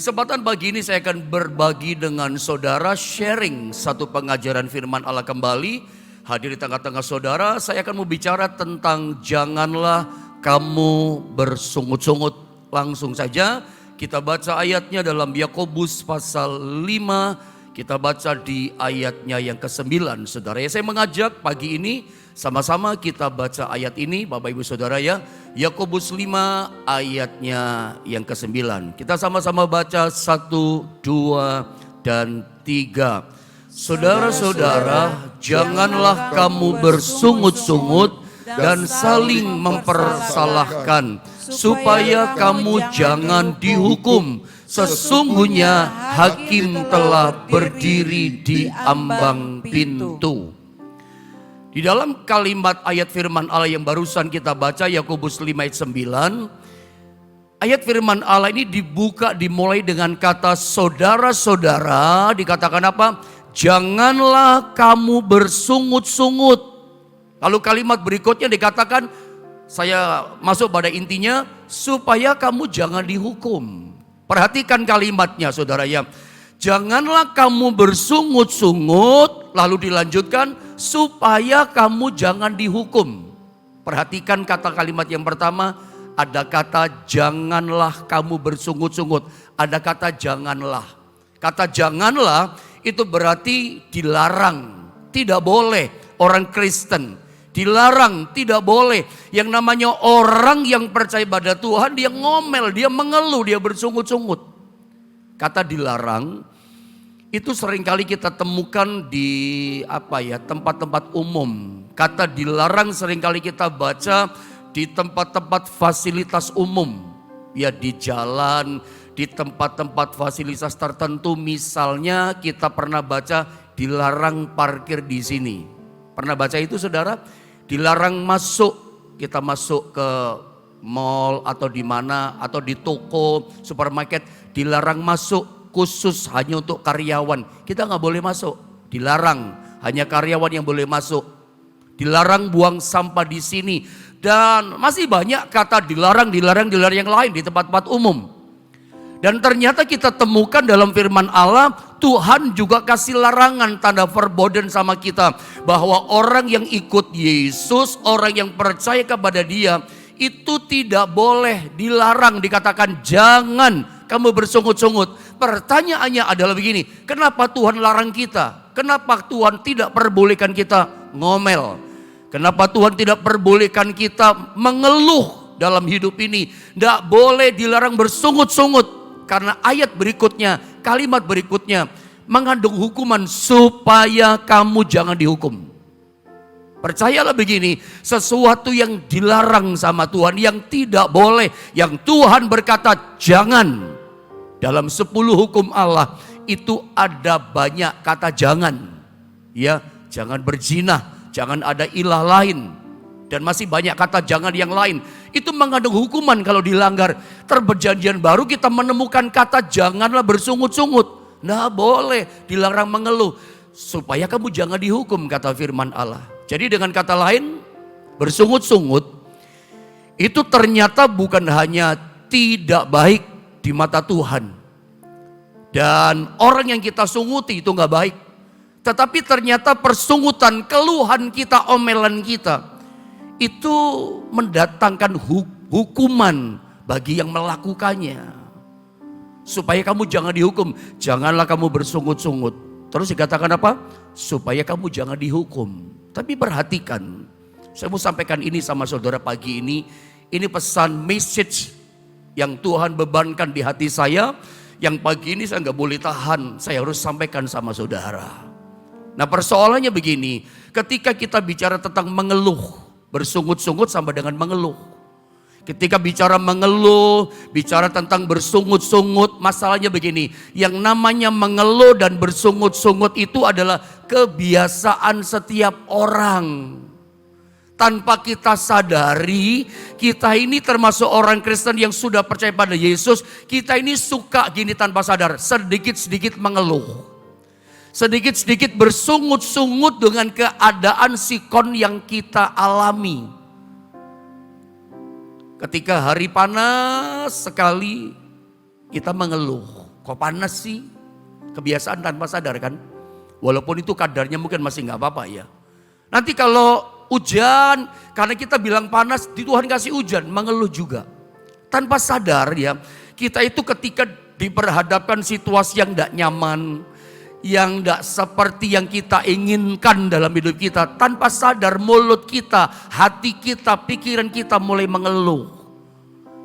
Kesempatan pagi ini saya akan berbagi dengan saudara, sharing satu pengajaran firman Allah kembali. Hadir di tengah-tengah saudara, saya akan membicara tentang janganlah kamu bersungut-sungut. Langsung saja kita baca ayatnya dalam Yakobus pasal 5. Kita baca di ayatnya yang ke-9, saudara ya. Saya mengajak pagi ini sama-sama kita baca ayat ini, Bapak Ibu Saudara ya. Yakobus 5 ayatnya yang ke-9. Kita sama-sama baca 1, 2, dan 3. Saudara-saudara, janganlah kamu bersungut-sungut dan saling mempersalahkan, supaya kamu jangan dihukum. Sesungguhnya hakim telah berdiri di ambang pintu. Di dalam kalimat ayat firman Allah yang barusan kita baca, Yakobus 5 ayat 9. Ayat firman Allah ini dimulai dengan kata saudara-saudara. Dikatakan apa? Janganlah kamu bersungut-sungut. Lalu kalimat berikutnya dikatakan, saya masuk pada intinya, supaya kamu jangan dihukum. Perhatikan kalimatnya saudara ya. Janganlah kamu bersungut-sungut, lalu dilanjutkan, supaya kamu jangan dihukum. Perhatikan kata kalimat yang pertama, ada kata janganlah kamu bersungut-sungut. Ada kata janganlah. Kata janganlah itu berarti dilarang, tidak boleh orang Kristen. Dilarang, tidak boleh. Yang namanya orang yang percaya pada Tuhan, dia ngomel, dia mengeluh, dia bersungut-sungut. Kata dilarang itu seringkali kita temukan di tempat-tempat umum. Kata dilarang seringkali kita baca di tempat-tempat fasilitas umum. Ya di jalan, di tempat-tempat fasilitas tertentu. Misalnya kita pernah baca dilarang parkir di sini. Pernah baca itu saudara? Dilarang masuk, kita masuk ke mall atau di mana, atau di toko, supermarket, dilarang masuk khusus hanya untuk karyawan. Kita nggak boleh masuk, dilarang, hanya karyawan yang boleh masuk. Dilarang buang sampah di sini, dan masih banyak kata dilarang yang lain di tempat-tempat umum. Dan ternyata kita temukan dalam firman Allah, Tuhan juga kasih larangan, tanda verboten sama kita. Bahwa orang yang ikut Yesus, orang yang percaya kepada Dia, itu tidak boleh, dilarang, dikatakan jangan kamu bersungut-sungut. Pertanyaannya adalah begini, kenapa Tuhan larang kita? Kenapa Tuhan tidak perbolehkan kita ngomel? Kenapa Tuhan tidak perbolehkan kita mengeluh dalam hidup ini? Tidak boleh dilarang bersungut-sungut. Karena ayat berikutnya, kalimat berikutnya mengandung hukuman supaya kamu jangan dihukum. Percayalah begini, sesuatu yang dilarang sama Tuhan, yang tidak boleh, yang Tuhan berkata jangan. Dalam 10 hukum Allah itu ada banyak kata jangan. Ya, jangan berzina, jangan ada ilah lain. Dan masih banyak kata jangan yang lain. Itu mengandung hukuman kalau dilanggar. Perjanjian baru kita menemukan kata janganlah bersungut-sungut. Nah boleh, dilarang mengeluh. Supaya kamu jangan dihukum, kata firman Allah. Jadi dengan kata lain, bersungut-sungut itu ternyata bukan hanya tidak baik di mata Tuhan. Dan orang yang kita sunguti itu gak baik. Tetapi ternyata persungutan, keluhan kita, omelan kita, itu mendatangkan hukuman bagi yang melakukannya. Supaya kamu jangan dihukum. Janganlah kamu bersungut-sungut. Terus dikatakan apa? Supaya kamu jangan dihukum. Tapi perhatikan, saya mau sampaikan ini sama saudara pagi ini. Ini pesan message yang Tuhan bebankan di hati saya. Yang pagi ini saya gak boleh tahan. Saya harus sampaikan sama saudara. Nah persoalannya begini. Ketika kita bicara tentang mengeluh, bersungut-sungut sama dengan mengeluh. Ketika bicara mengeluh, bicara tentang bersungut-sungut, masalahnya begini. Yang namanya mengeluh dan bersungut-sungut itu adalah kebiasaan setiap orang. Tanpa kita sadari, kita ini termasuk orang Kristen yang sudah percaya pada Yesus. Kita ini suka gini tanpa sadar, sedikit-sedikit mengeluh. Sedikit-sedikit bersungut-sungut dengan keadaan sikon yang kita alami. Ketika hari panas sekali, kita mengeluh. kok panas sih? Kebiasaan tanpa sadar kan? Walaupun itu kadarnya mungkin masih nggak apa-apa ya. Nanti kalau hujan, karena kita bilang panas, Tuhan kasih hujan, mengeluh juga. Tanpa sadar ya, kita itu ketika diperhadapkan situasi yang tidak nyaman, yang tidak seperti yang kita inginkan dalam hidup kita, tanpa sadar mulut kita, hati kita, pikiran kita mulai mengeluh.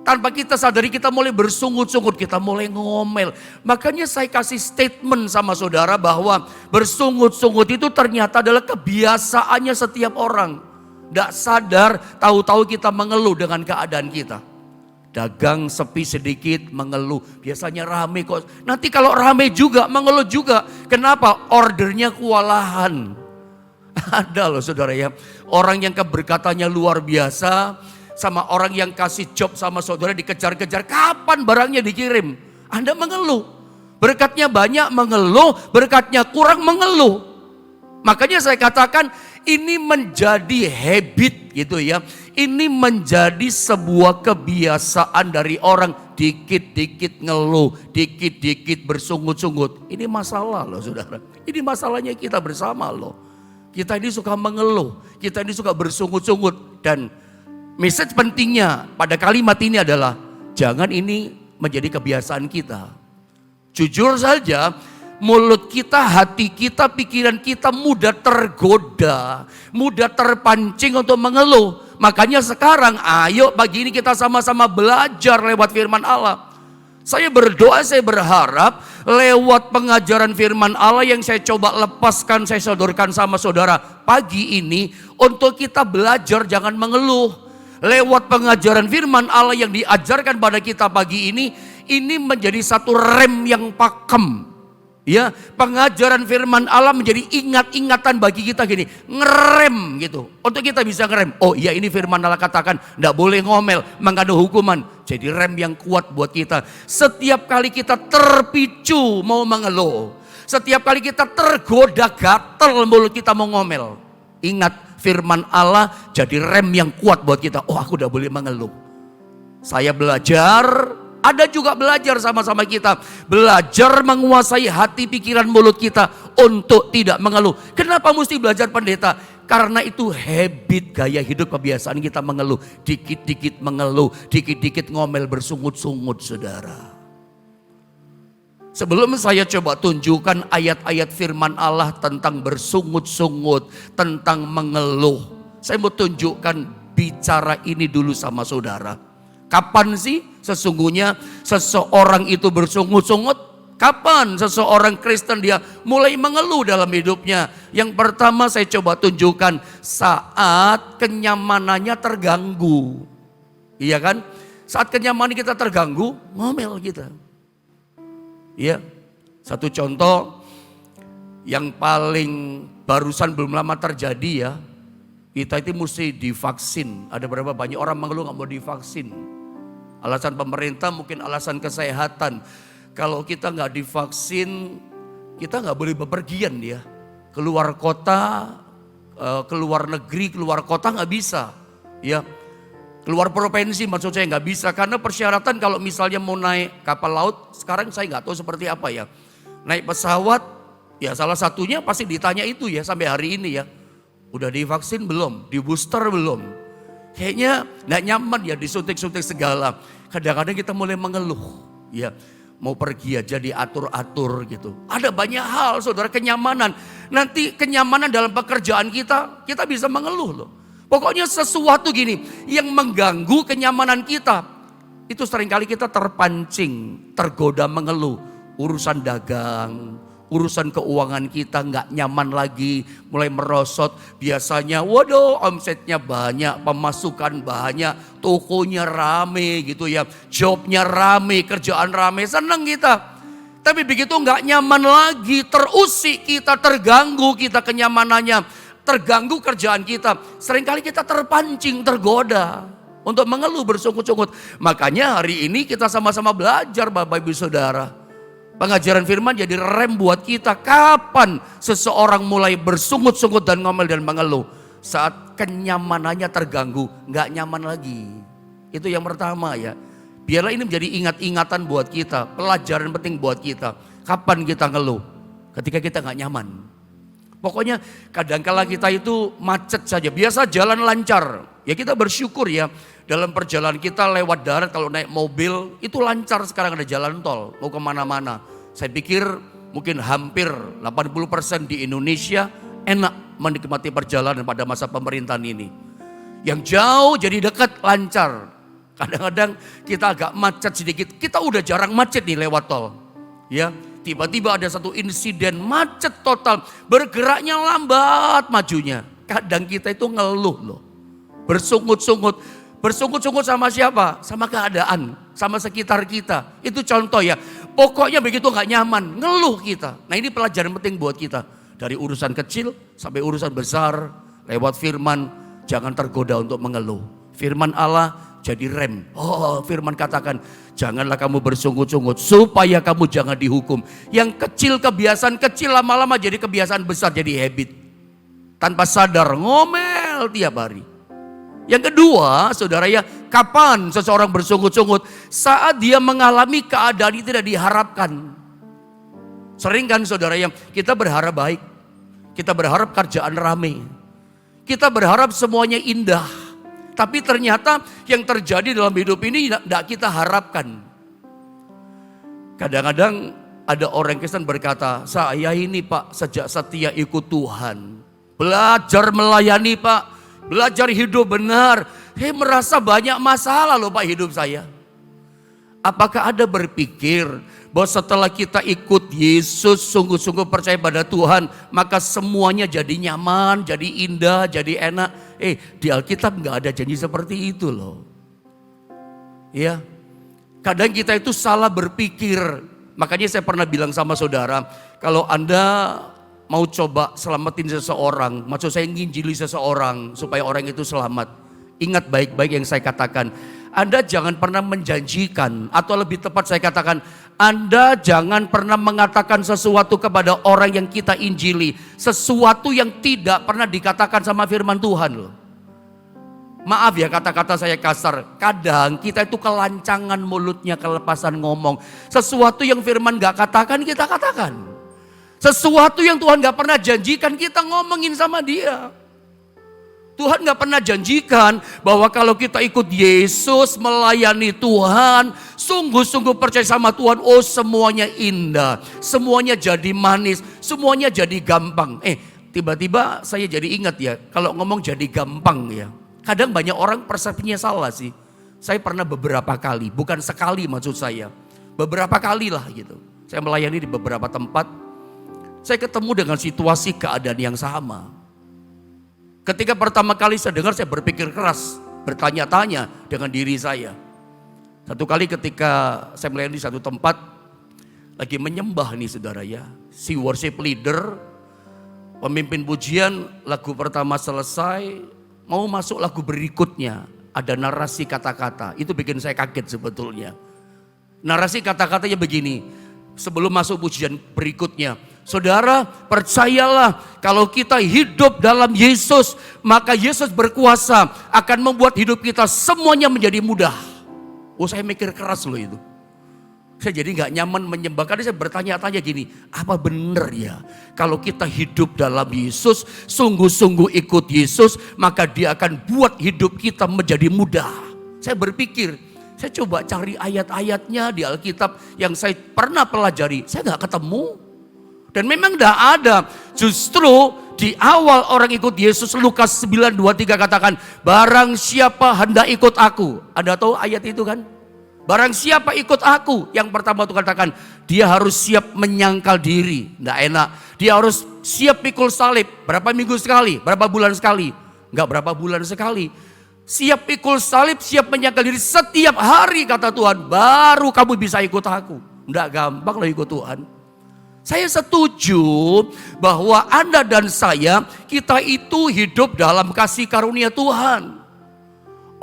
Tanpa kita sadari kita mulai bersungut-sungut, kita mulai ngomel. Makanya saya kasih statement sama saudara bahwa bersungut-sungut itu ternyata adalah kebiasaannya setiap orang. Tidak sadar, tahu-tahu kita mengeluh dengan keadaan kita. Dagang sepi sedikit mengeluh, biasanya rame kok. Nanti kalau rame juga mengeluh juga. Kenapa? Ordernya kewalahan. Ada loh saudara ya, orang yang keberkatannya luar biasa, sama orang yang kasih job sama saudara dikejar-kejar, kapan barangnya dikirim? Anda mengeluh. Berkatnya banyak mengeluh, berkatnya kurang mengeluh. Makanya saya katakan ini menjadi habit gitu ya. Ini menjadi sebuah kebiasaan dari orang, dikit-dikit ngeluh, dikit-dikit bersungut-sungut. Ini masalah loh saudara. Ini masalahnya kita bersama loh. Kita ini suka mengeluh, kita ini suka bersungut-sungut. Dan message pentingnya pada kalimat ini adalah jangan ini menjadi kebiasaan kita. Jujur saja, mulut kita, hati kita, pikiran kita mudah tergoda, mudah terpancing untuk mengeluh. Makanya sekarang ayo pagi ini kita sama-sama belajar lewat firman Allah. Saya berdoa, saya berharap lewat pengajaran firman Allah yang saya coba lepaskan, saya sodorkan sama saudara pagi ini, untuk kita belajar jangan mengeluh. Lewat pengajaran firman Allah yang diajarkan pada kita pagi ini menjadi satu rem yang pakem. Ya, pengajaran firman Allah menjadi ingat-ingatan bagi kita gini, ngerem gitu. Untuk kita bisa ngerem. Oh iya, ini firman Allah katakan enggak boleh ngomel, mengandung hukuman. Jadi rem yang kuat buat kita. Setiap kali kita terpicu mau mengeluh, setiap kali kita tergoda gatel mulut kita mau ngomel, ingat firman Allah jadi rem yang kuat buat kita. Oh, aku udah boleh mengeluh. Saya belajar, ada juga belajar sama-sama kita. Belajar menguasai hati, pikiran, mulut kita untuk tidak mengeluh. Kenapa mesti belajar pendeta? Karena itu habit, gaya hidup, kebiasaan kita mengeluh. Dikit-dikit mengeluh, dikit-dikit ngomel, bersungut-sungut saudara. Sebelum saya coba tunjukkan ayat-ayat firman Allah tentang bersungut-sungut, tentang mengeluh, saya mau tunjukkan bicara ini dulu sama saudara. Kapan sih sesungguhnya seseorang itu bersungut-sungut? Kapan seseorang Kristen dia mulai mengeluh dalam hidupnya? Yang pertama saya coba tunjukkan saat kenyamanannya terganggu. Iya kan? Saat kenyamanan kita terganggu, ngomel kita. Iya. Satu contoh yang paling barusan belum lama terjadi ya. Kita itu mesti divaksin. Ada berapa banyak orang mengeluh gak mau divaksin. Alasan pemerintah, mungkin alasan kesehatan. Kalau kita nggak divaksin, kita nggak boleh bepergian ya. Keluar kota, keluar negeri, keluar kota nggak bisa. Ya, keluar provinsi maksud saya nggak bisa. Karena persyaratan kalau misalnya mau naik kapal laut, sekarang saya nggak tahu seperti apa ya. Naik pesawat, ya salah satunya pasti ditanya itu ya sampai hari ini ya. Udah divaksin belum? Di booster belum? Kayaknya gak nyaman ya disuntik-suntik segala. Kadang-kadang kita mulai mengeluh. Ya, mau pergi aja diatur-atur gitu. Ada banyak hal saudara, kenyamanan. Nanti kenyamanan dalam pekerjaan kita bisa mengeluh loh. Pokoknya sesuatu gini yang mengganggu kenyamanan kita. Itu seringkali kita terpancing, tergoda mengeluh. Urusan dagang, urusan keuangan kita nggak nyaman lagi, mulai merosot. Biasanya waduh omsetnya banyak, pemasukan banyak, tokonya rame gitu ya, jobnya rame, kerjaan rame, seneng kita. Tapi begitu nggak nyaman lagi, terusik kita, terganggu kita kenyamanannya, terganggu kerjaan kita. Seringkali kita terpancing, tergoda untuk mengeluh, bersungut-sungut. Makanya hari ini kita sama-sama belajar Bapak Ibu Saudara. Pengajaran firman jadi rem buat kita. Kapan seseorang mulai bersungut-sungut dan ngomel dan mengeluh? Saat kenyamanannya terganggu, nggak nyaman lagi. Itu yang pertama ya. Biarlah ini menjadi ingat-ingatan buat kita, pelajaran penting buat kita. Kapan kita ngeluh? Ketika kita gak nyaman. Pokoknya kadangkala kita itu macet saja, biasa jalan lancar. Ya kita bersyukur ya, dalam perjalanan kita lewat darat kalau naik mobil, itu lancar sekarang ada jalan tol, mau kemana-mana. Saya pikir mungkin hampir 80% di Indonesia enak menikmati perjalanan pada masa pemerintahan ini. Yang jauh jadi dekat, lancar. Kadang-kadang kita agak macet sedikit, kita udah jarang macet nih lewat tol. Ya, tiba-tiba ada satu insiden macet total, bergeraknya lambat majunya. Kadang kita itu ngeluh loh, bersungut-sungut. Bersungut-sungut sama siapa? Sama keadaan, sama sekitar kita. Itu contoh ya, pokoknya begitu gak nyaman, ngeluh kita. Nah ini pelajaran penting buat kita. Dari urusan kecil sampai urusan besar, lewat firman, jangan tergoda untuk mengeluh. Firman Allah jadi rem. Oh, firman katakan, janganlah kamu bersungut-sungut supaya kamu jangan dihukum. Yang kecil, kebiasaan kecil lama-lama jadi kebiasaan besar, jadi habit. Tanpa sadar ngomel tiap hari. Yang kedua, saudara ya, kapan seseorang bersungut-sungut? Saat dia mengalami keadaan yang tidak diharapkan. Sering kan saudara ya, kita berharap baik. Kita berharap kerjaan rame. Kita berharap semuanya indah. Tapi ternyata yang terjadi dalam hidup ini tidak kita harapkan. Kadang-kadang ada orang Kristen berkata, saya ini Pak sejak setia ikut Tuhan. Belajar melayani Pak, belajar hidup benar. Saya merasa banyak masalah loh Pak hidup saya. Apakah Anda berpikir bahwa setelah kita ikut Yesus, sungguh-sungguh percaya pada Tuhan, maka semuanya jadi nyaman, jadi indah, jadi enak? Di Alkitab nggak ada janji seperti itu loh. Ya, kadang kita itu salah berpikir. Makanya saya pernah bilang sama saudara, kalau Anda mau coba selamatin seseorang, maksud saya nginjili seseorang supaya orang itu selamat, ingat baik-baik yang saya katakan. Anda jangan pernah menjanjikan, atau lebih tepat saya katakan, Anda jangan pernah mengatakan sesuatu kepada orang yang kita injili, sesuatu yang tidak pernah dikatakan sama firman Tuhan loh. Maaf ya kata-kata saya kasar, kadang kita itu kelancangan mulutnya, kelepasan ngomong. Sesuatu yang firman gak katakan, kita katakan. Sesuatu yang Tuhan gak pernah janjikan, kita ngomongin sama dia. Tuhan gak pernah janjikan bahwa kalau kita ikut Yesus, melayani Tuhan, sungguh-sungguh percaya sama Tuhan, oh semuanya indah, semuanya jadi manis, semuanya jadi gampang. Tiba-tiba saya jadi ingat ya, kalau ngomong jadi gampang ya. Kadang banyak orang persepsinya salah sih. Saya pernah beberapa kali, bukan sekali maksud saya. Beberapa kali lah gitu. Saya melayani di beberapa tempat, saya ketemu dengan situasi keadaan yang sama. Ketika pertama kali saya dengar, saya berpikir keras, bertanya-tanya dengan diri saya. Satu kali ketika saya melayani di satu tempat, lagi menyembah nih saudara ya. Si worship leader, pemimpin pujian, lagu pertama selesai, mau masuk lagu berikutnya. Ada narasi kata-kata, itu bikin saya kaget sebetulnya. Narasi kata-katanya begini, sebelum masuk pujian berikutnya. Saudara, percayalah kalau kita hidup dalam Yesus, maka Yesus berkuasa akan membuat hidup kita semuanya menjadi mudah. Oh, saya mikir keras loh itu. Saya jadi gak nyaman menyembah, karena saya bertanya-tanya gini, apa benar ya kalau kita hidup dalam Yesus, sungguh-sungguh ikut Yesus, maka dia akan buat hidup kita menjadi mudah. Saya berpikir, saya coba cari ayat-ayatnya di Alkitab yang saya pernah pelajari, saya gak ketemu. Dan memang tidak ada. Justru di awal orang ikut Yesus, Lukas 9:23 katakan, barang siapa hendak ikut aku. Anda tahu ayat itu kan? Barang siapa ikut aku, yang pertama itu katakan, dia harus siap menyangkal diri. Tidak enak. Dia harus siap pikul salib. Berapa minggu sekali? Berapa bulan sekali? Enggak berapa bulan sekali. Siap pikul salib, siap menyangkal diri setiap hari kata Tuhan. Baru kamu bisa ikut aku. Tidak gampang lah ikut Tuhan. Saya setuju bahwa Anda dan saya, kita itu hidup dalam kasih karunia Tuhan.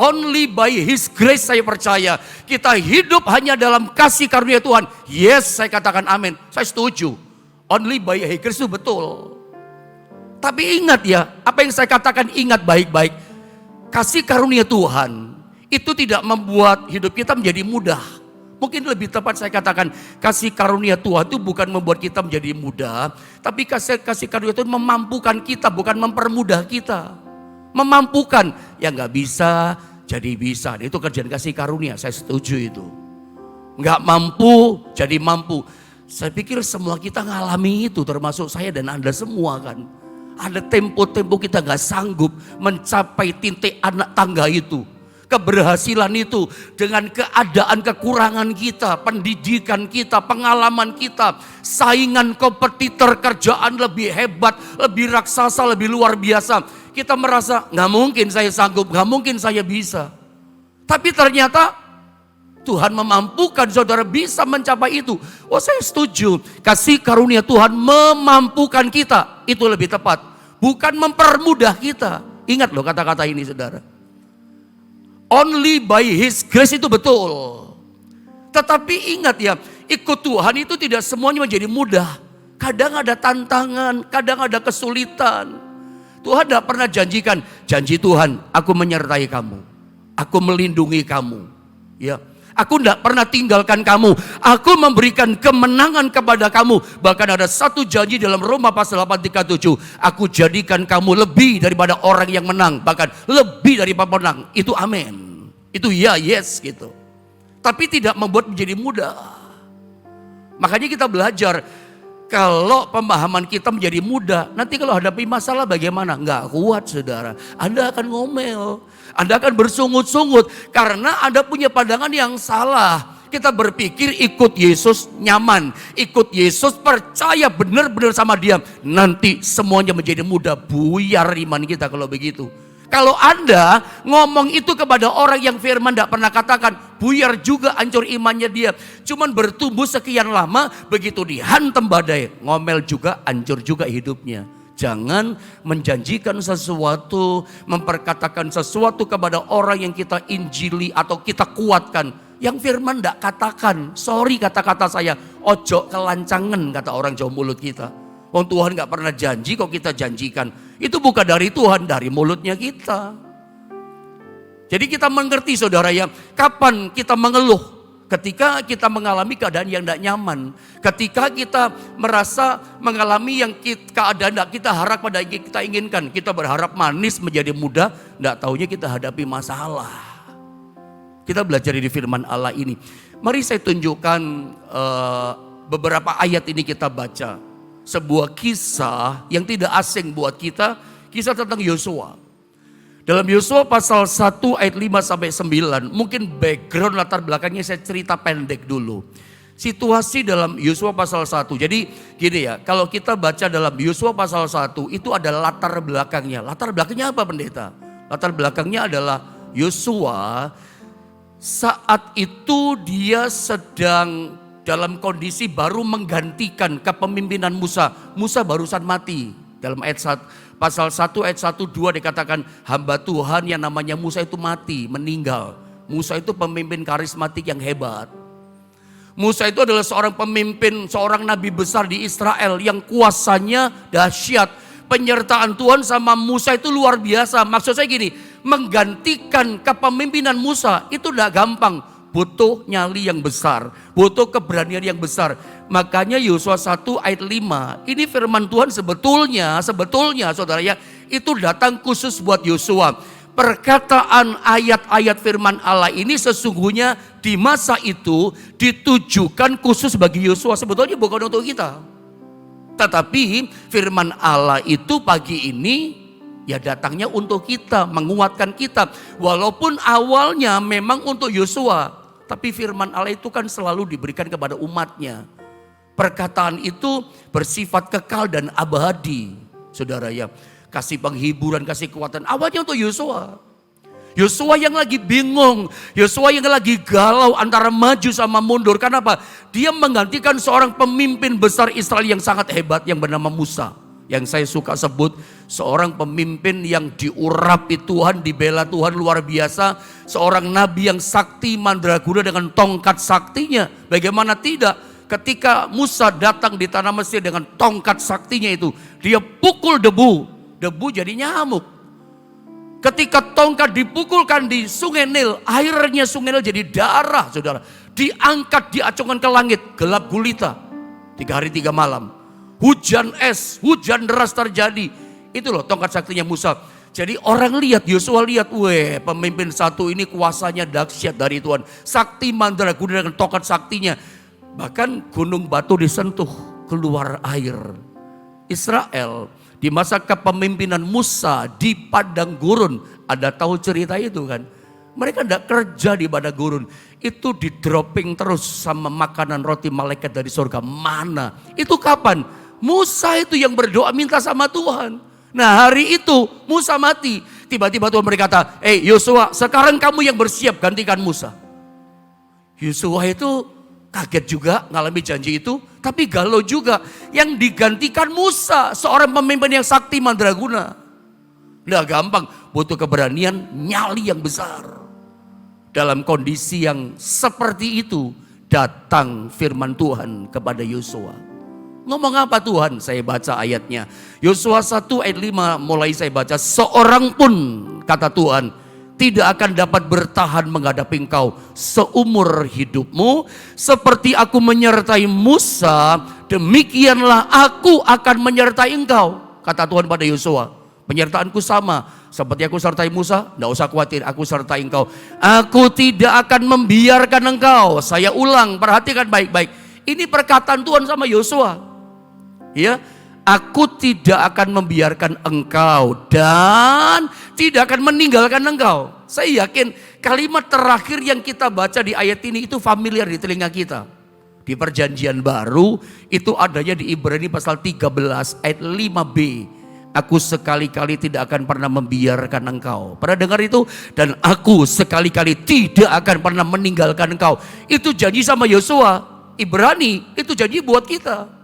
Only by His grace saya percaya. Kita hidup hanya dalam kasih karunia Tuhan. Yes, saya katakan amin. Saya setuju. Only by His grace itu betul. Tapi ingat ya, apa yang saya katakan ingat baik-baik. Kasih karunia Tuhan itu tidak membuat hidup kita menjadi mudah. Mungkin lebih tepat saya katakan, kasih karunia Tuhan itu bukan membuat kita menjadi mudah, tapi kasih karunia Tuhan memampukan kita, bukan mempermudah kita. Memampukan, yang gak bisa jadi bisa. Itu kerjaan kasih karunia, saya setuju itu. Gak mampu jadi mampu. Saya pikir semua kita ngalami itu, termasuk saya dan Anda semua kan. Ada tempo-tempo kita gak sanggup mencapai titik anak tangga itu. Keberhasilan itu dengan keadaan kekurangan kita, pendidikan kita, pengalaman kita, saingan kompetitor kerjaan lebih hebat, lebih raksasa, lebih luar biasa. Kita merasa gak mungkin saya sanggup, gak mungkin saya bisa. Tapi ternyata Tuhan memampukan saudara bisa mencapai itu. Oh, saya setuju. Kasih karunia Tuhan memampukan kita. Itu lebih tepat. Bukan mempermudah kita. Ingat loh kata-kata ini saudara. Only by His grace itu betul. Tetapi ingat ya, ikut Tuhan itu tidak semuanya menjadi mudah. Kadang ada tantangan, kadang ada kesulitan. Tuhan tidak pernah janjikan, janji Tuhan, aku menyertai kamu. Aku melindungi kamu. Ya. Aku tidak pernah tinggalkan kamu. Aku memberikan kemenangan kepada kamu. Bahkan ada satu janji dalam Roma pasal 8:37. Aku jadikan kamu lebih daripada orang yang menang. Bahkan lebih daripada pemenang. Itu amin. Itu ya, yes gitu. Tapi tidak membuat menjadi mudah. Makanya kita belajar. Kalau pemahaman kita menjadi mudah, nanti kalau hadapi masalah bagaimana? Nggak kuat saudara. Anda akan ngomel. Anda akan bersungut-sungut. Karena Anda punya pandangan yang salah. Kita berpikir ikut Yesus nyaman. Ikut Yesus percaya benar-benar sama dia. Nanti semuanya menjadi mudah. Buyar iman kita kalau begitu. Kalau Anda ngomong itu kepada orang yang firman tidak pernah katakan, buyar juga hancur imannya dia. Cuman bertumbuh sekian lama, begitu dihantam badai, ngomel juga, hancur juga hidupnya. Jangan menjanjikan sesuatu, memperkatakan sesuatu kepada orang yang kita injili atau kita kuatkan. Yang firman tidak katakan, sorry kata-kata saya, ojo kelancangan kata orang Jawa mulut kita. Oh, Tuhan gak pernah janji kok kita janjikan. Itu bukan dari Tuhan, dari mulutnya kita. Jadi kita mengerti saudara ya, kapan kita mengeluh. Ketika kita mengalami keadaan yang tidak nyaman. Ketika kita merasa mengalami yang keadaan tidak kita harap pada yang kita inginkan. Kita berharap manis menjadi mudah, tidak taunya kita hadapi masalah. Kita belajar di firman Allah ini. Mari saya tunjukkan beberapa ayat ini kita baca. Sebuah kisah yang tidak asing buat kita, kisah tentang Yosua. Dalam Yosua pasal 1 ayat 5 sampai 9, mungkin background latar belakangnya saya cerita pendek dulu. Situasi dalam Yosua pasal 1. Jadi gini ya, kalau kita baca dalam Yosua pasal 1 itu ada latar belakangnya. Latar belakangnya apa pendeta? Latar belakangnya adalah Yosua saat itu dia sedang dalam kondisi baru menggantikan kepemimpinan Musa. Musa barusan mati. Dalam ayat pasal 1 ayat 1-2 dikatakan hamba Tuhan yang namanya Musa itu mati, meninggal. Musa itu pemimpin karismatik yang hebat. Musa itu adalah seorang pemimpin, seorang nabi besar di Israel yang kuasanya dahsyat. Penyertaan Tuhan sama Musa itu luar biasa. Maksud saya gini, menggantikan kepemimpinan Musa itu tidak gampang. Butuh nyali yang besar, butuh keberanian yang besar. Makanya Yosua 1 ayat 5, ini firman Tuhan sebetulnya saudara ya, itu datang khusus buat Yosua. Perkataan ayat-ayat firman Allah ini sesungguhnya di masa itu ditujukan khusus bagi Yosua, sebetulnya bukan untuk kita. Tetapi firman Allah itu pagi ini ya datangnya untuk kita, menguatkan kita. Walaupun awalnya memang untuk Yosua, tapi firman Allah itu kan selalu diberikan kepada umatnya. Perkataan itu bersifat kekal dan abadi. Saudara ya, kasih penghiburan, kasih kekuatan. Awalnya untuk Yosua. Yosua yang lagi bingung, Yosua yang lagi galau antara maju sama mundur. Kenapa? Dia menggantikan seorang pemimpin besar Israel yang sangat hebat yang bernama Musa. Yang saya suka sebut seorang pemimpin yang diurapi Tuhan, dibela Tuhan luar biasa. Seorang nabi yang sakti mandraguna dengan tongkat saktinya. Bagaimana tidak? Ketika Musa datang di tanah Mesir dengan tongkat saktinya itu, dia pukul debu. Debu jadi nyamuk. Ketika tongkat dipukulkan di sungai Nil, airnya sungai Nil jadi darah, saudara. Diangkat, diacungkan ke langit, gelap gulita. 3 hari 3 malam. Hujan es, hujan deras terjadi. Itu loh tongkat saktinya Musa. Jadi orang lihat, Yosua lihat, pemimpin satu ini kuasanya dahsyat dari Tuhan. Sakti mandraguna dengan tongkat saktinya. Bahkan gunung batu disentuh, keluar air. Israel di masa kepemimpinan Musa di padang gurun, ada tahu cerita itu kan? Mereka tidak kerja di padang gurun, itu di dropping terus sama makanan roti malaikat dari surga. Mana? Itu kapan? Musa itu yang berdoa minta sama Tuhan. Nah hari itu Musa mati. Tiba-tiba Tuhan berkata, Yosua, sekarang kamu yang bersiap gantikan Musa. Yosua itu kaget juga ngalami janji itu, tapi galau juga. Yang digantikan Musa, seorang pemimpin yang sakti mandraguna. Nggak gampang, butuh keberanian, nyali yang besar. Dalam kondisi yang seperti itu, datang firman Tuhan kepada Yosua. Ngomong apa Tuhan? Saya baca ayatnya. Yosua 1 ayat 5 mulai saya baca. Seorang pun, kata Tuhan, tidak akan dapat bertahan menghadapi engkau seumur hidupmu. Seperti aku menyertai Musa, demikianlah aku akan menyertai engkau. Kata Tuhan pada Yosua, penyertaanku sama. Seperti aku sertai Musa, tidak usah khawatir, aku sertai engkau. Aku tidak akan membiarkan engkau. Saya ulang, perhatikan baik-baik. Ini perkataan Tuhan sama Yosua. Ya, aku tidak akan membiarkan engkau dan tidak akan meninggalkan engkau. Saya yakin kalimat terakhir yang kita baca di ayat ini itu familiar di telinga kita. Di perjanjian baru itu adanya di Ibrani pasal 13 ayat 5b. Aku sekali-kali tidak akan pernah membiarkan engkau. Pernah dengar itu? Dan aku sekali-kali tidak akan pernah meninggalkan engkau. Itu janji sama Yosua. Ibrani itu janji buat kita.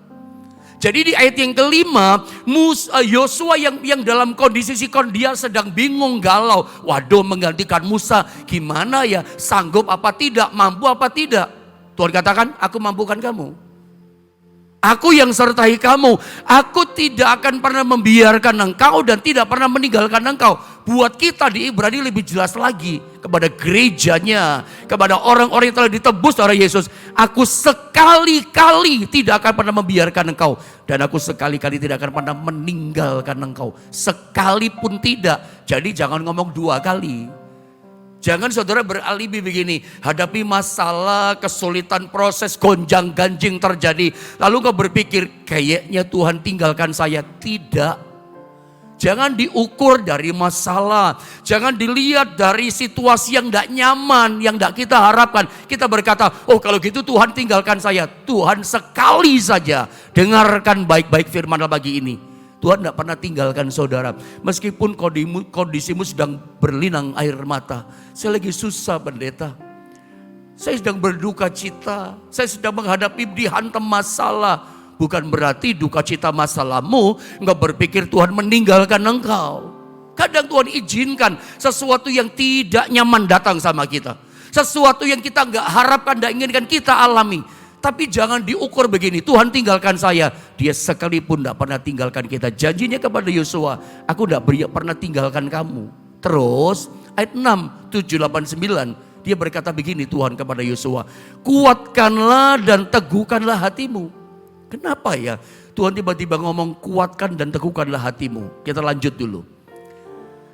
Jadi di ayat yang kelima, Yosua yang dalam kondisi sikon dia sedang bingung galau. Waduh, menggantikan Musa gimana ya? Sanggup apa tidak? Mampu apa tidak? Tuhan katakan, aku mampukan kamu. Aku yang sertai kamu. Aku tidak akan pernah membiarkan engkau dan tidak pernah meninggalkan engkau. Buat kita di Ibrani lebih jelas lagi. Kepada gerejanya, kepada orang-orang yang telah ditebus oleh Yesus. Aku sekali-kali tidak akan pernah membiarkan engkau. Dan aku sekali-kali tidak akan pernah meninggalkan engkau. Sekalipun tidak. Jadi jangan ngomong 2 kali. Jangan saudara beralibi begini, hadapi masalah, kesulitan, proses, gonjang ganjing terjadi. Lalu kau berpikir, kayaknya Tuhan tinggalkan saya. Tidak. Jangan diukur dari masalah. Jangan dilihat dari situasi yang tidak nyaman, yang tidak kita harapkan. Kita berkata, oh kalau gitu Tuhan tinggalkan saya. Tuhan sekali saja dengarkan baik-baik firman pagi ini. Tuhan tidak pernah tinggalkan saudara. Meskipun kondisimu sedang berlinang air mata. Saya lagi susah pendeta. Saya sedang berduka cita. Saya sedang menghadapi dihantam masalah. Bukan berarti duka cita masalahmu enggak berpikir Tuhan meninggalkan engkau. Kadang Tuhan izinkan sesuatu yang tidak nyaman datang sama kita. Sesuatu yang kita enggak harapkan, enggak inginkan kita alami. Tapi jangan diukur begini, Tuhan tinggalkan saya. Dia sekalipun tidak pernah tinggalkan kita. Janjinya kepada Yosua, aku tidak pernah tinggalkan kamu. Terus ayat 6, 7, 8, 9. Dia berkata begini Tuhan kepada Yosua. Kuatkanlah dan teguhkanlah hatimu. Kenapa ya Tuhan tiba-tiba ngomong kuatkan dan teguhkanlah hatimu. Kita lanjut dulu.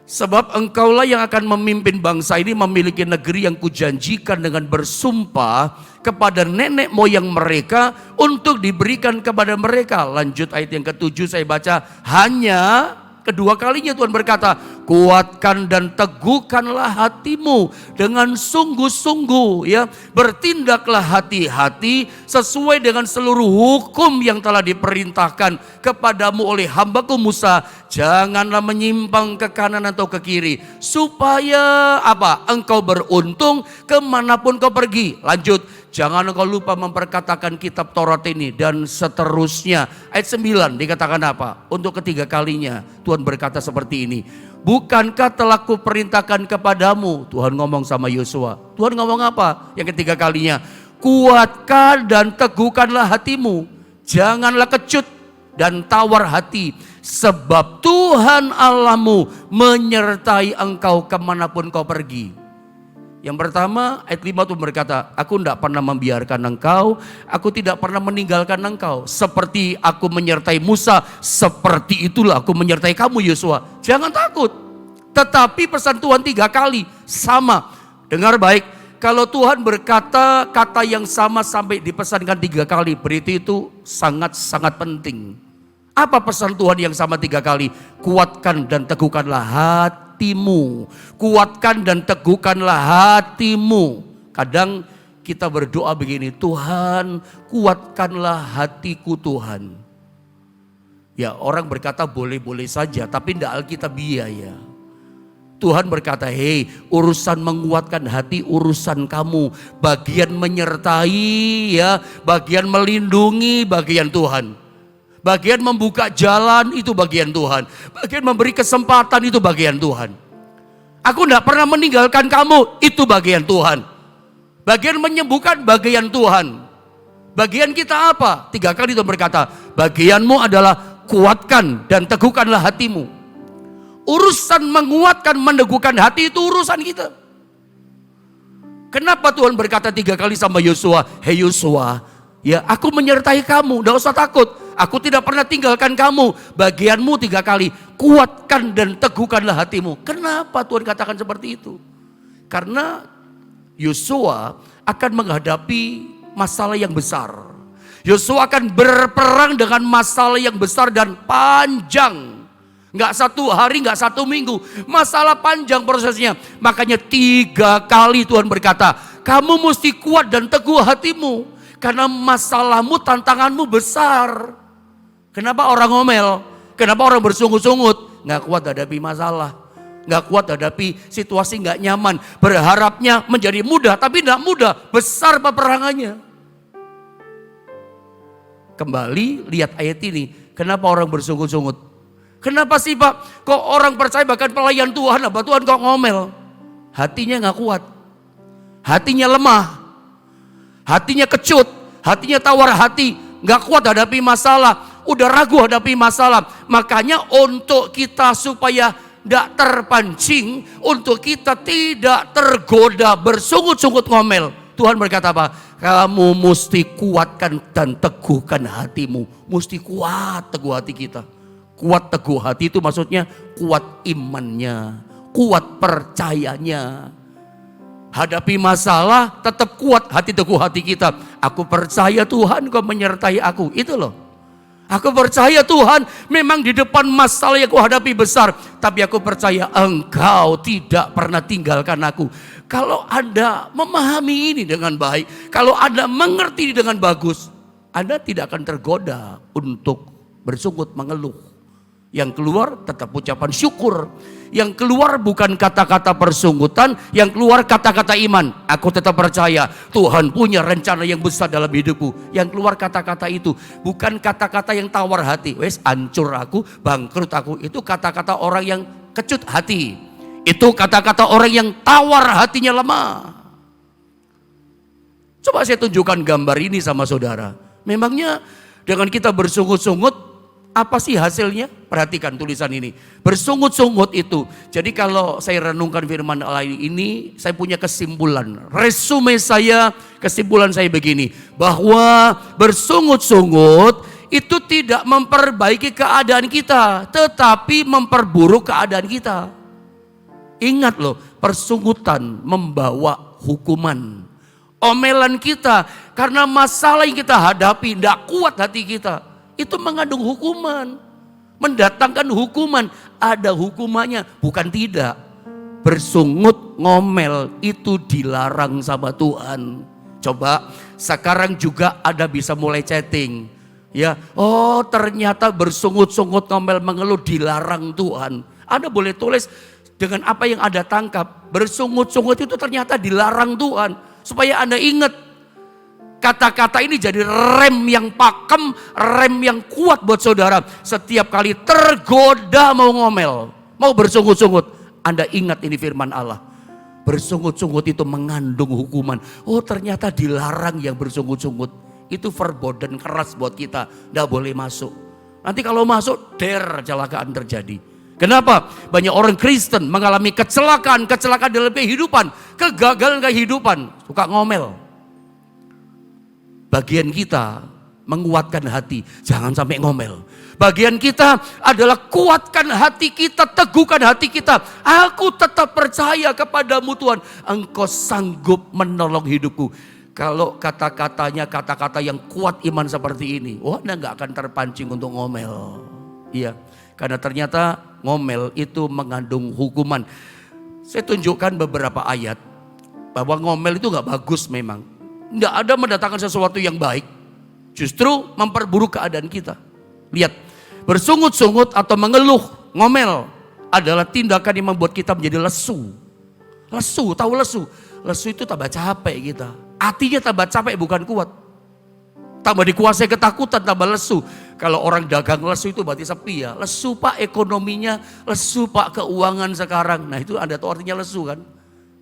Sebab engkaulah yang akan memimpin bangsa ini memiliki negeri yang kujanjikan dengan bersumpah kepada nenek moyang mereka untuk diberikan kepada mereka. Lanjut ayat yang ke-7 saya baca. Hanya kedua kalinya Tuhan berkata, kuatkan dan teguhkanlah hatimu dengan sungguh-sungguh ya. Bertindaklah hati-hati sesuai dengan seluruh hukum yang telah diperintahkan kepadamu oleh hambaku Musa. Janganlah menyimpang ke kanan atau ke kiri. Supaya apa? Engkau beruntung kemanapun kau pergi. Lanjut. Jangan engkau lupa memperkatakan kitab Taurat ini dan seterusnya. Ayat 9 dikatakan apa? Untuk ketiga kalinya Tuhan berkata seperti ini. Bukankah telah kuperintahkan kepadamu? Tuhan ngomong sama Yosua. Tuhan ngomong apa? Yang ketiga kalinya. Kuatkan dan teguhkanlah hatimu. Janganlah kecut dan tawar hati. sebab Tuhan Allahmu menyertai engkau kemanapun kau pergi. Yang pertama, ayat 5 itu berkata, aku tidak pernah membiarkan engkau, aku tidak pernah meninggalkan engkau. Seperti aku menyertai Musa, seperti itulah aku menyertai kamu Yosua. Jangan takut. Tetapi pesan Tuhan 3 kali, sama. Dengar baik, kalau Tuhan berkata kata yang sama sampai dipesankan 3 kali, berarti itu sangat-sangat penting. Apa pesan Tuhan yang sama 3 kali? Kuatkan dan teguhkanlah hatimu. Kuatkan dan teguhkanlah hatimu. Kadang kita berdoa begini, Tuhan kuatkanlah hatiku Tuhan. Ya orang berkata boleh-boleh saja, tapi tidak alkitabiah ya. Tuhan berkata, hei urusan menguatkan hati urusan kamu. Bagian menyertai ya, bagian melindungi bagian Tuhan. Bagian membuka jalan itu bagian Tuhan. Bagian memberi kesempatan itu bagian Tuhan. Aku tidak pernah meninggalkan kamu, itu bagian Tuhan. Bagian menyembuhkan bagian Tuhan. Bagian kita apa? 3 kali Tuhan berkata, bagianmu adalah kuatkan dan teguhkanlah hatimu. Urusan menguatkan, meneguhkan hati itu urusan kita. Kenapa Tuhan berkata 3 kali sama Yosua, hei Yosua, ya aku menyertai kamu, tidak usah takut. Aku tidak pernah tinggalkan kamu. Bagianmu 3 kali, kuatkan dan teguhkanlah hatimu. Kenapa Tuhan katakan seperti itu? Karena Yosua akan menghadapi masalah yang besar. Yosua akan berperang dengan masalah yang besar dan panjang. Nggak 1 hari, nggak 1 minggu. Masalah panjang prosesnya. Makanya 3 kali Tuhan berkata, kamu mesti kuat dan teguh hatimu. Karena masalahmu, tantanganmu besar. Kenapa orang ngomel? Kenapa orang bersungut-sungut? Nggak kuat hadapi masalah. Nggak kuat hadapi situasi nggak nyaman. Berharapnya menjadi mudah, tapi nggak mudah. Besar peperangannya. Kembali lihat ayat ini. Kenapa orang bersungut-sungut? Kenapa sih Pak? Kok orang percaya bahkan pelayan Tuhan, apa Tuhan kok ngomel? Hatinya nggak kuat. Hatinya lemah. Hatinya kecut. Hatinya tawar hati. Nggak kuat hadapi masalah. Udah ragu hadapi masalah. Makanya untuk kita supaya tidak terpancing, untuk kita tidak tergoda bersungut-sungut ngomel, Tuhan berkata apa? Kamu mesti kuatkan dan teguhkan hatimu. Mesti kuat teguh hati kita. Kuat teguh hati itu maksudnya kuat imannya, kuat percayanya. Hadapi masalah tetap kuat hati teguh hati kita. Aku percaya Tuhan kau menyertai aku. Itu loh. Aku percaya Tuhan memang di depan masalah yang aku hadapi besar. Tapi aku percaya Engkau tidak pernah tinggalkan aku. Kalau Anda memahami ini dengan baik, kalau Anda mengerti dengan bagus, Anda tidak akan tergoda untuk bersungut mengeluh. Yang keluar tetap ucapan syukur. Yang keluar bukan kata-kata persungutan, yang keluar kata-kata iman. Aku tetap percaya Tuhan punya rencana yang besar dalam hidupku. Yang keluar kata-kata itu bukan kata-kata yang tawar hati. Wes hancur aku, bangkrut aku. Itu kata-kata orang yang kecut hati. Itu kata-kata orang yang tawar hatinya lemah. Coba saya tunjukkan gambar ini sama saudara. Memangnya dengan kita bersungut-sungut, apa sih hasilnya? Perhatikan tulisan ini. Bersungut-sungut itu. Jadi kalau saya renungkan firman Allah ini, saya punya kesimpulan. Resume saya, kesimpulan saya begini. Bahwa bersungut-sungut itu tidak memperbaiki keadaan kita, tetapi memperburuk keadaan kita. Ingat loh, persungutan membawa hukuman. Omelan kita karena masalah yang kita hadapi, tidak kuat hati kita. Itu mengandung hukuman, mendatangkan hukuman. Ada hukumannya, bukan tidak. Bersungut ngomel itu dilarang sama Tuhan. Coba sekarang juga ada bisa mulai chatting. Ya, oh ternyata bersungut-sungut ngomel mengeluh dilarang Tuhan. Anda boleh tulis dengan apa yang Anda tangkap. Bersungut-sungut itu ternyata dilarang Tuhan. Supaya Anda ingat. Kata-kata ini jadi rem yang pakem, rem yang kuat buat saudara. Setiap kali tergoda mau ngomel, mau bersungut-sungut, Anda ingat ini firman Allah. Bersungut-sungut itu mengandung hukuman. Oh ternyata dilarang yang bersungut-sungut. Itu verboten keras buat kita, tidak boleh masuk. Nanti kalau masuk, kecelakaan terjadi. Kenapa? Banyak orang Kristen mengalami kecelakaan dalam kehidupan, kegagalan kehidupan, suka ngomel. Bagian kita menguatkan hati, jangan sampai ngomel. Bagian kita adalah kuatkan hati kita, teguhkan hati kita. Aku tetap percaya kepadamu Tuhan, Engkau sanggup menolong hidupku. Kalau kata-katanya kata-kata yang kuat iman seperti ini, Anda gak akan terpancing untuk ngomel. Iya, karena ternyata ngomel itu mengandung hukuman. Saya tunjukkan beberapa ayat bahwa ngomel itu gak bagus memang. Gak ada mendatangkan sesuatu yang baik, justru memperburuk keadaan kita. Lihat, bersungut-sungut atau mengeluh, ngomel adalah tindakan yang membuat kita menjadi lesu. Lesu, tahu lesu? Lesu itu tambah capek kita. Hatinya tambah capek bukan kuat. Tambah dikuasai ketakutan, tambah lesu. Kalau orang dagang lesu itu berarti sepi ya. Lesu Pak ekonominya, lesu Pak keuangan sekarang. Nah itu Anda tahu artinya lesu kan.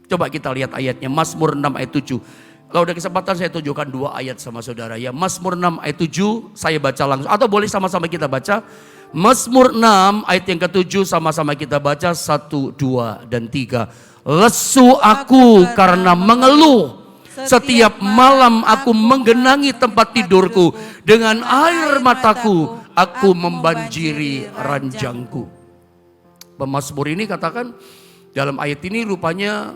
Coba kita lihat ayatnya, Mazmur 6 ayat 7. Kalau ada kesempatan saya tunjukkan 2 ayat sama saudara ya. Mazmur 6 ayat 7 saya baca langsung. Atau boleh sama-sama kita baca. Mazmur 6 ayat yang ke-7 sama-sama kita baca 1, 2, dan 3. Lesu aku karena mengeluh. Setiap malam aku menggenangi tempat tidurku. Dengan air mataku aku membanjiri ranjangku. Pemazmur ini katakan dalam ayat ini rupanya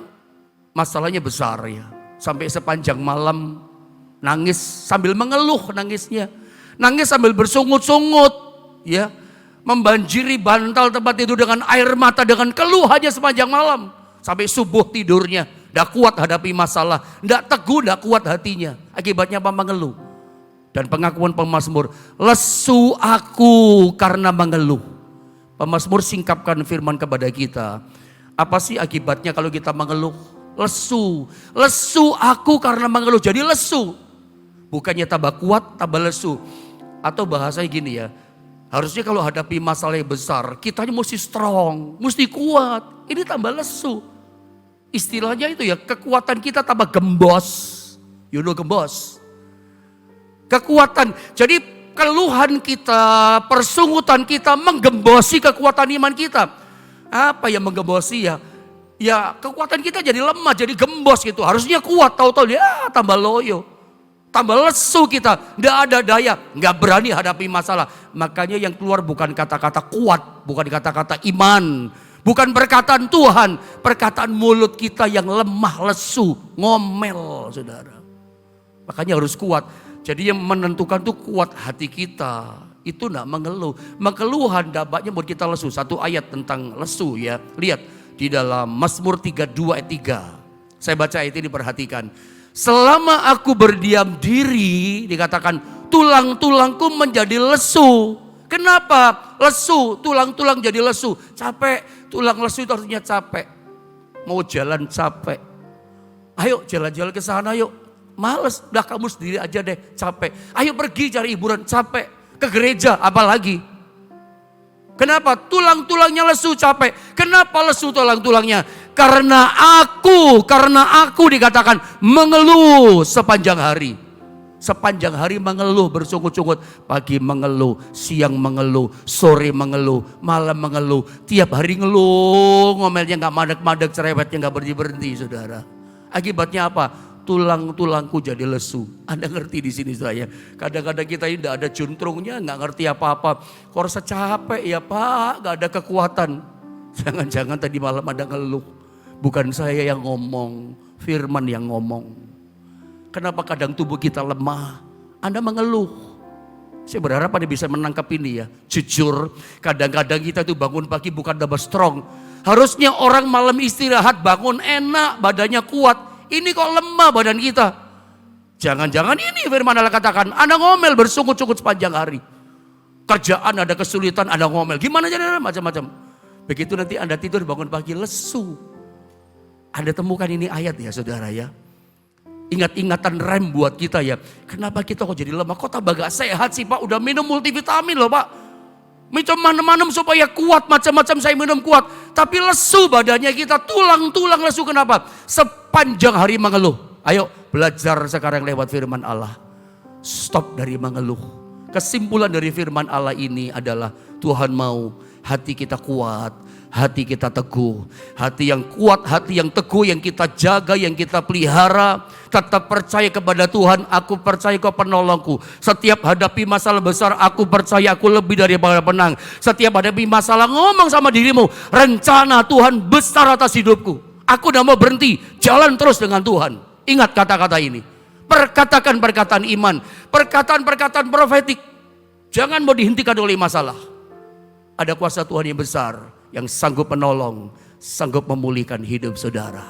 masalahnya besar ya. Sampai sepanjang malam nangis sambil mengeluh nangisnya. Nangis sambil bersungut-sungut ya. Membanjiri bantal tempat tidur dengan air mata, dengan keluhannya sepanjang malam. Sampai subuh tidurnya. Tidak kuat hadapi masalah, tidak teguh, tidak kuat hatinya. Akibatnya apa? Mengeluh. Dan pengakuan pemazmur, lesu aku karena mengeluh. Pemazmur singkapkan firman kepada kita. Apa sih akibatnya kalau kita mengeluh? Lesu. Lesu aku karena mengeluh. Jadi lesu. Bukannya tambah kuat, tambah lesu. Atau bahasanya gini ya. Harusnya kalau hadapi masalah yang besar, kitanya mesti strong, mesti kuat. Ini tambah lesu. Istilahnya itu ya, kekuatan kita tambah gembos. You know gembos? Kekuatan. Jadi keluhan kita, persungutan kita menggembosi kekuatan iman kita. Apa yang menggembosi ya? Ya kekuatan kita jadi lemah, jadi gembos gitu. Harusnya kuat, tahu-tahu ya tambah loyo. Tambah lesu kita, tidak ada daya, nggak berani hadapi masalah. Makanya yang keluar bukan kata-kata kuat, bukan kata-kata iman. Bukan perkataan Tuhan, perkataan mulut kita yang lemah, lesu, ngomel saudara. Makanya harus kuat. Jadi yang menentukan tuh kuat hati kita. Itu enggak mengeluh. Mengeluhan dampaknya buat kita lesu. Satu ayat tentang lesu ya. Lihat di dalam Mazmur 32 ayat 3. Saya baca ayat ini, perhatikan. Selama aku berdiam diri, dikatakan tulang-tulangku menjadi lesu. Kenapa lesu? Tulang-tulang jadi lesu. Capek. Tulang lesu itu artinya capek. Mau jalan capek. Ayo jalan-jalan ke sana yuk. Males, udah kamu sendiri aja deh, capek. Ayo pergi cari hiburan, capek. Ke gereja apalagi. Kenapa? Tulang-tulangnya lesu, capek. Kenapa lesu tulang-tulangnya? Karena aku dikatakan mengeluh sepanjang hari. Sepanjang hari mengeluh, bersungut-sungut. Pagi mengeluh, siang mengeluh, sore mengeluh, malam mengeluh. Tiap hari ngeluh, ngomelnya gak madek-madek, cerewetnya gak berhenti-berhenti saudara. Akibatnya apa? Tulang-tulangku jadi lesu. Anda ngerti di sini saya. Kadang-kadang kita ini tidak ada juntrungnya, gak ngerti apa-apa. Kok rasa capek ya Pak, gak ada kekuatan. Jangan-jangan tadi malam ada ngeluh. Bukan saya yang ngomong, firman yang ngomong. Kenapa kadang tubuh kita lemah? Anda mengeluh. Saya berharap Anda bisa menangkap ini ya. Jujur, kadang-kadang kita tuh bangun pagi bukan double strong. Harusnya orang malam istirahat, bangun enak, badannya kuat. Ini kok lemah badan kita. Jangan-jangan ini firman Allah katakan, Anda ngomel bersungut-sungut sepanjang hari. Kerjaan ada kesulitan, Anda ngomel. Gimana caranya? Macam-macam. Begitu nanti Anda tidur bangun pagi lesu. Anda temukan ini ayat ya saudara ya. Ingat-ingatan rem buat kita ya. Kenapa kita kok jadi lemah? Kok tambah gak sehat sih Pak? Udah minum multivitamin loh Pak. Minum manem-manem supaya kuat. Macam-macam saya minum kuat. Tapi lesu badannya kita. Tulang-tulang lesu. Kenapa? Sepanjang hari mengeluh. Ayo belajar sekarang lewat firman Allah. Stop dari mengeluh. Kesimpulan dari firman Allah ini adalah Tuhan mau hati kita kuat, hati kita teguh. Hati yang kuat, hati yang teguh, yang kita jaga, yang kita pelihara. Tetap percaya kepada Tuhan, aku percaya Kau penolongku. Setiap hadapi masalah besar, aku percaya aku lebih daripada menang. Setiap hadapi masalah, ngomong sama dirimu, rencana Tuhan besar atas hidupku. Aku tidak mau berhenti, jalan terus dengan Tuhan. Ingat kata-kata ini. Perkatakan perkataan iman, perkataan-perkataan profetik. Jangan mau dihentikan oleh masalah. Ada kuasa Tuhan yang besar, yang sanggup menolong, sanggup memulihkan hidup saudara.